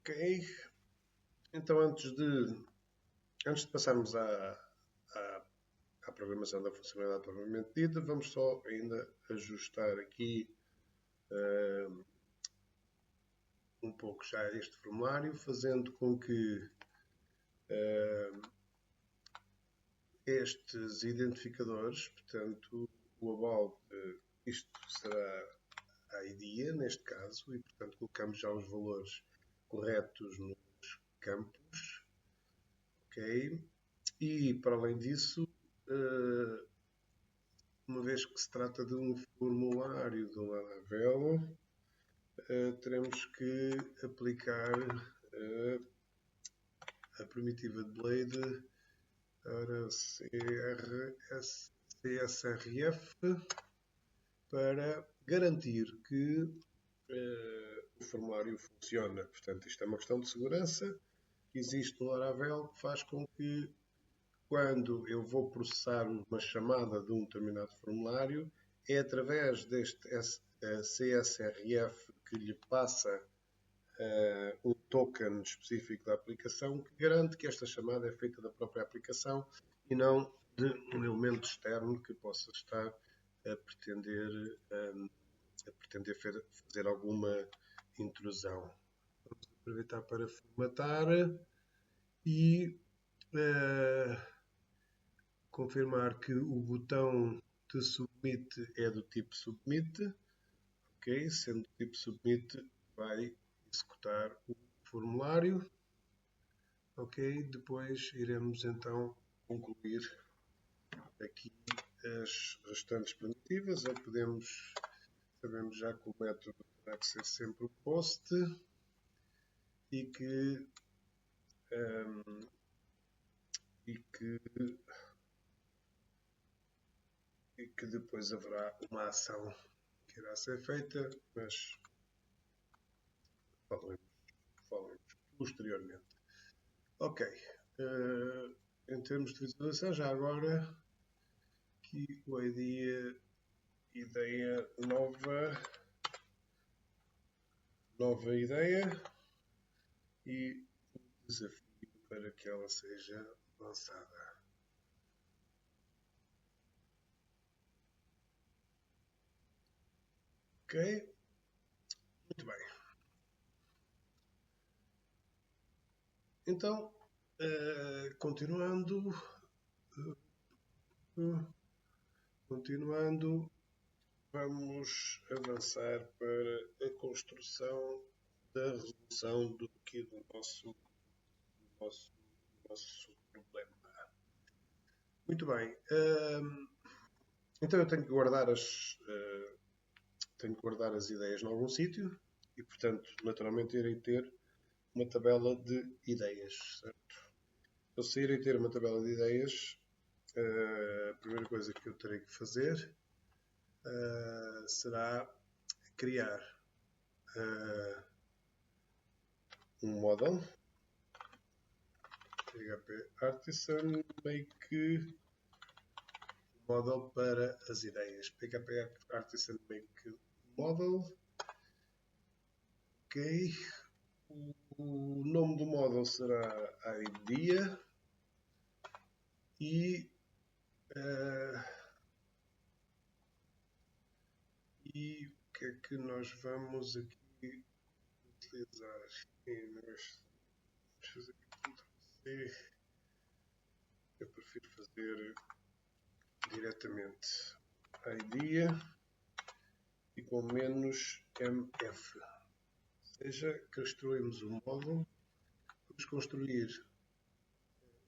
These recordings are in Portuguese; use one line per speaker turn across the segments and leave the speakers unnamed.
Ok, então antes de passarmos à programação da funcionalidade propriamente dita, vamos só ainda ajustar aqui um pouco já este formulário, fazendo com que estes identificadores, portanto o about, isto será a idea neste caso, e portanto colocamos já os valores corretos nos campos, ok? E para além disso, uma vez que se trata de um formulário do Laravel, teremos que aplicar a primitiva de Blade para CSRF para garantir que o formulário funciona. Portanto, isto é uma questão de segurança que existe no Laravel que faz com que quando eu vou processar uma chamada de um determinado formulário, é através deste CSRF que lhe passa um token específico da aplicação que garante que esta chamada é feita da própria aplicação e não de um elemento externo que possa estar a pretender fazer alguma intrusão. Vamos aproveitar para formatar e confirmar que o botão de submit é do tipo submit, ok? Sendo do tipo submit, vai executar o formulário, ok? Depois iremos então concluir aqui as restantes primitivas, ou sabemos já que o método terá que ser sempre o post e que depois haverá uma ação que irá ser feita, mas falaremos posteriormente. Ok, em termos de visualização, já agora aqui o ideia nova ideia e o desafio para que ela seja lançada. Ok, muito bem. Então, continuando, vamos avançar para a construção da resolução do nosso problema. Muito bem. Então eu tenho que guardar as ideias em algum sítio e, portanto, naturalmente irei ter uma tabela de ideias, certo? Então, se irei ter uma tabela de ideias, a primeira coisa que eu terei que fazer será criar um model PHP Artisan make model para as ideias. PHP Artisan make model. Ok. O nome do model será idea e o que é que nós vamos aqui utilizar? Vamos fazer Ctrl+C. Eu prefiro fazer diretamente idea e com menos mf. Ou seja, construímos um módulo, vamos construir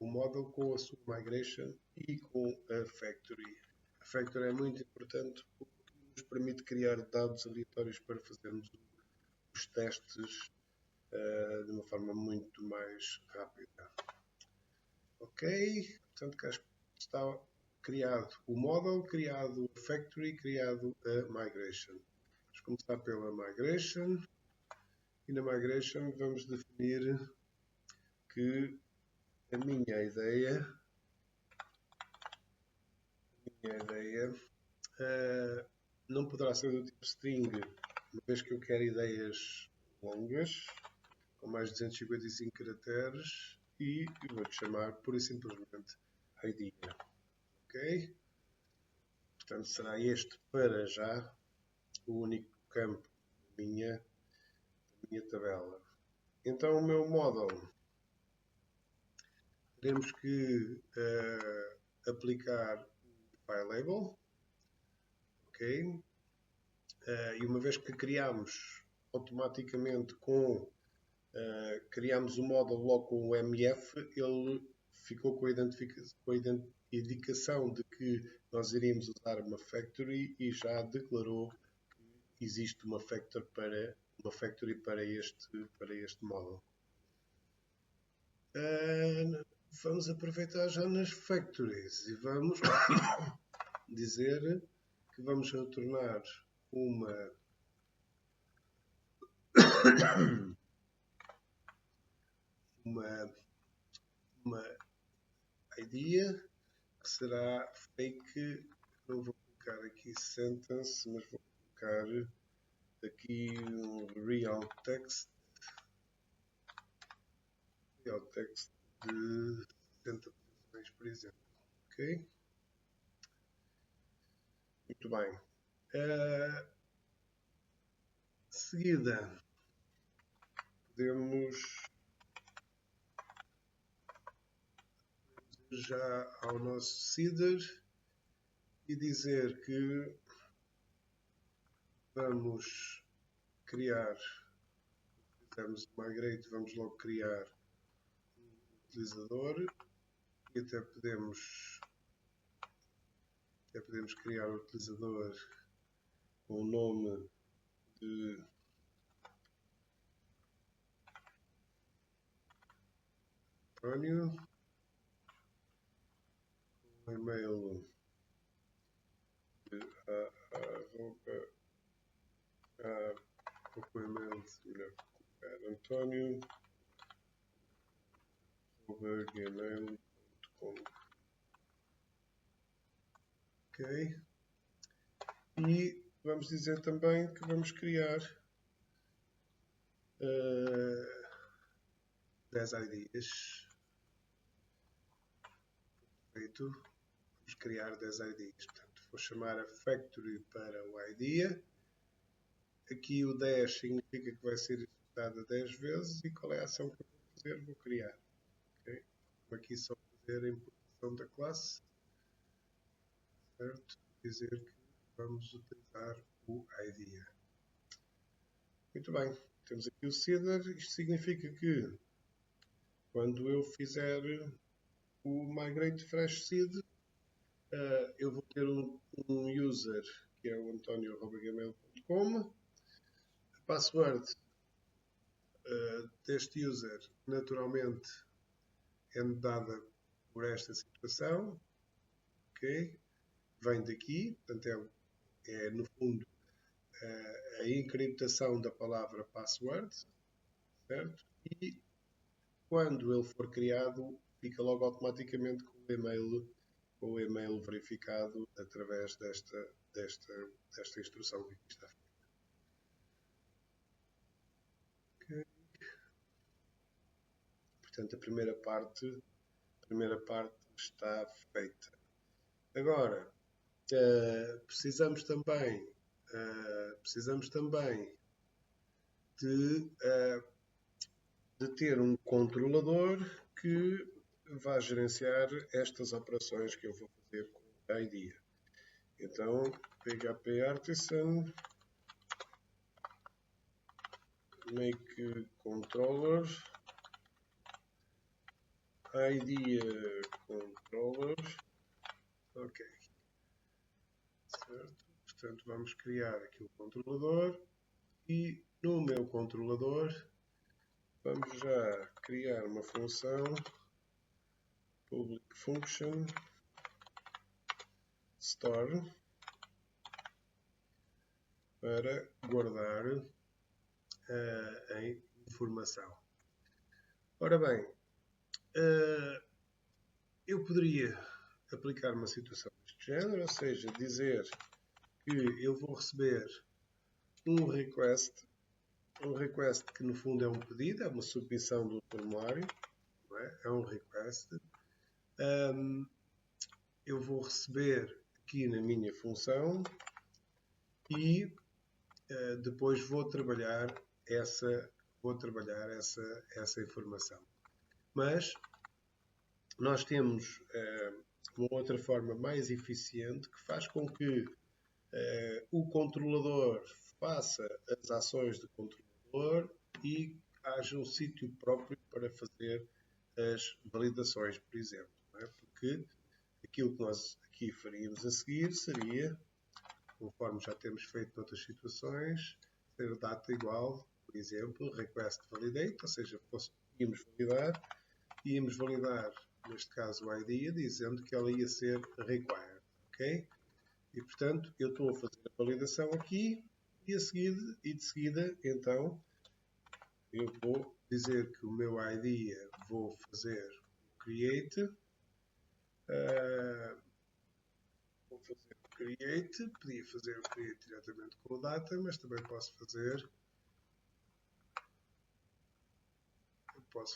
o módulo com a sua migration e com a factory. A factory é muito importante porque nos permite criar dados aleatórios para fazermos os testes de uma forma muito mais rápida. Ok, portanto cá está criado o model, criado a factory, criado a migration. Vamos começar pela migration e na migration vamos definir que a minha ideia não poderá ser do tipo string, uma vez que eu quero ideias longas, com mais de 255 caracteres e eu vou-lhe chamar pura e simplesmente idea. Ok? Portanto, será este para já o único campo da minha tabela. Então, o meu model, teremos que aplicar o file label, ok? E uma vez que criamos automaticamente criamos o model logo com o MF, ele ficou com a indicação de que nós iríamos usar uma factory e já declarou que existe uma factory para este model. Vamos aproveitar já nas factories e vamos dizer que vamos retornar uma idea que será fake. Não vou colocar aqui sentence, mas vou colocar aqui um real text de 60 posições, por exemplo. Ok? Muito bem. De seguida, podemos ir já ao nosso seeder e dizer que vamos criar, utilizamos o migrate, vamos logo criar um utilizador e até podemos criar o utilizador com o nome de António, com o e-mail de António@gmail.com. Ok? E vamos dizer também que vamos criar 10 IDs. Perfeito. Vamos criar 10 IDs. Portanto, vou chamar a factory para o idea. Aqui o 10 significa que vai ser executada 10 vezes. E qual é a ação que eu vou fazer? Vou criar. Okay? Vou aqui só fazer a importação da classe. Certo? Dizer que vamos utilizar o idea. Muito bem. Temos aqui o seeder. Isto significa que quando eu fizer o migrate fresh seed, eu vou ter um user que é o antonio@gmail.com. A password deste user naturalmente é dada por esta situação, ok? Vem daqui, portanto é no fundo a encriptação da palavra password, certo? E quando ele for criado, fica logo automaticamente com o e-mail verificado através desta instrução que aqui está feita. Okay. Portanto, a primeira parte está feita. Agora, precisamos também de ter um controlador que vai gerenciar estas operações que eu vou fazer com a idea. Então, PHP Artisan make controller idea controller. Ok. Certo? Portanto, vamos criar aqui o controlador e no meu controlador vamos já criar uma função public function store para guardar a informação. Ora bem, eu poderia aplicar uma situação deste género, ou seja, dizer que eu vou receber um request um request que no fundo é um pedido, é uma submissão do formulário, não é? É um request. Eu vou receber aqui na minha função e depois vou trabalhar essa informação. Mas nós temos uma outra forma mais eficiente que faz com que o controlador faça as ações do controlador e haja um sítio próprio para fazer as validações, por exemplo. Não é? Porque aquilo que nós aqui faríamos a seguir seria, conforme já temos feito noutras situações, ter data igual, por exemplo, request validate, ou seja, íamos validar, neste caso, o ID, dizendo que ela ia ser required, ok? E, portanto, eu estou a fazer a validação aqui e de seguida, então, eu vou dizer que o meu ID vou fazer o create. Vou fazer o create. Podia fazer o create diretamente com o data, mas também posso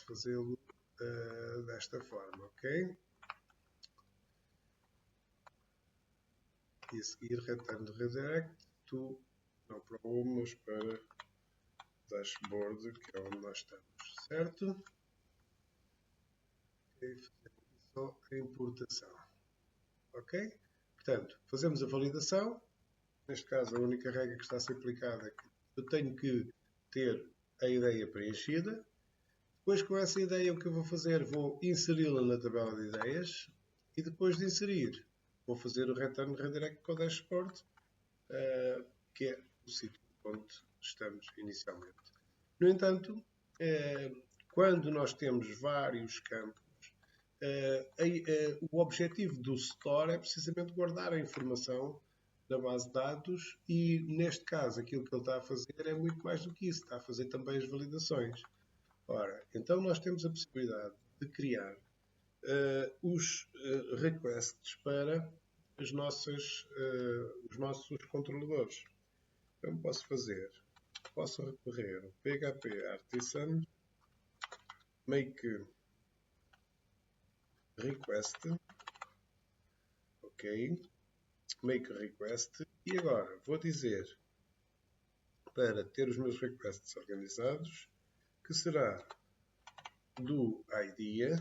fazê-lo desta forma, ok? E a seguir return redirect to no problemas para dashboard, que é onde nós estamos, certo? E fazemos só a importação, ok? Portanto, fazemos a validação. Neste caso, a única regra que está a ser aplicada é que eu tenho que ter a ideia preenchida. Depois, com essa ideia, o que eu vou fazer? Vou inseri-la na tabela de ideias e depois de inserir, vou fazer o return redirect para o dashboard, que é o sítio onde estamos inicialmente. No entanto, quando nós temos vários campos, o objetivo do store é precisamente guardar a informação da base de dados e, neste caso, aquilo que ele está a fazer é muito mais do que isso, está a fazer também as validações. Ora, então nós temos a possibilidade de criar os requests para os nossos controladores. Então posso recorrer ao PHP Artisan make request, ok, make request, e agora vou dizer para ter os meus requests organizados que será do idea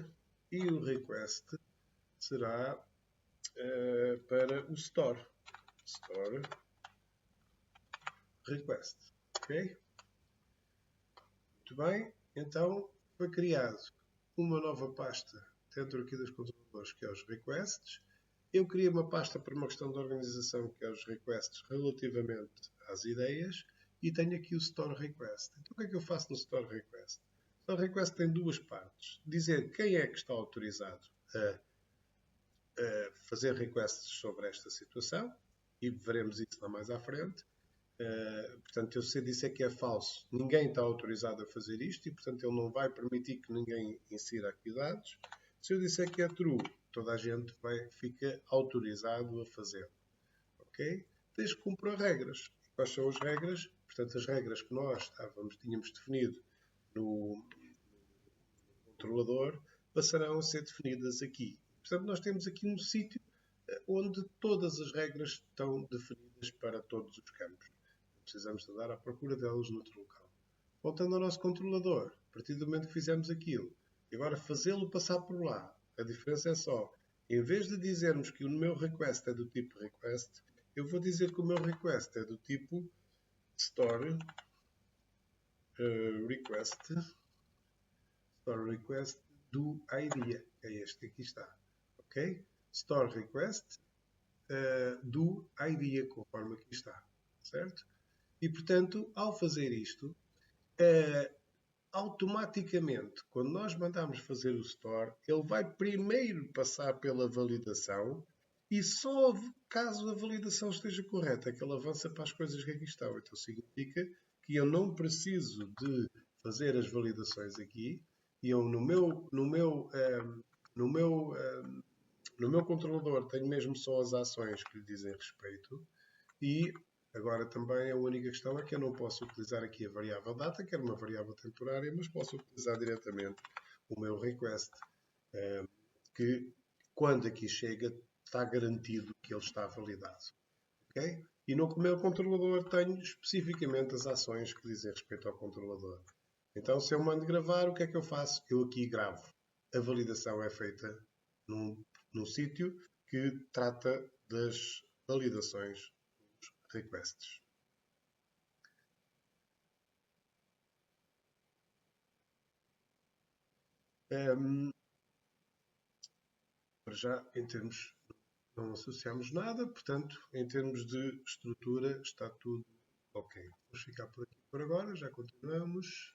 e o request será para o store request, ok? Muito bem, então foi criado uma nova pasta dentro aqui dos controladores, que é os requests. Eu criei uma pasta para uma questão de organização, que é os requests relativamente às ideias, e tenho aqui o store request. Então o que é que eu faço no store request? O store request tem duas partes. Dizer quem é que está autorizado a fazer requests sobre esta situação, e veremos isso lá mais à frente. Portanto, se eu disser que é falso, ninguém está autorizado a fazer isto e, portanto, ele não vai permitir que ninguém insira aqui dados. Se eu disser que é true, toda a gente fica autorizado a fazê-lo. Ok? Desde que cumpra regras. Quais são as regras? Portanto, as regras que nós tínhamos definido no controlador passarão a ser definidas aqui. Portanto, nós temos aqui um sítio onde todas as regras estão definidas para todos os campos. Precisamos de andar à procura delas noutro local. Voltando ao nosso controlador, a partir do momento que fizemos aquilo, e agora fazê-lo passar por lá, a diferença é só, em vez de dizermos que o meu request é do tipo request, eu vou dizer que o meu request é do tipo store request do idea, é este que aqui está, ok? Store request do idea, conforme aqui está, certo? E, portanto, ao fazer isto, automaticamente, quando nós mandamos fazer o store, ele vai primeiro passar pela validação e só caso a validação esteja correta é que ele avança para as coisas que aqui estão. Então significa que eu não preciso de fazer as validações aqui e eu no meu controlador tenho mesmo só as ações que lhe dizem respeito e Agora também a única questão é que eu não posso utilizar aqui a variável data, que era uma variável temporária, mas posso utilizar diretamente o meu request, que quando aqui chega está garantido que ele está validado. Okay? E no meu controlador tenho especificamente as ações que dizem respeito ao controlador. Então, se eu mando gravar, o que é que eu faço? Eu aqui gravo. A validação é feita num sítio que trata das validações dos requests. Para já, em termos, não associamos nada, portanto, em termos de estrutura, está tudo ok. Vamos ficar por aqui por agora, já continuamos.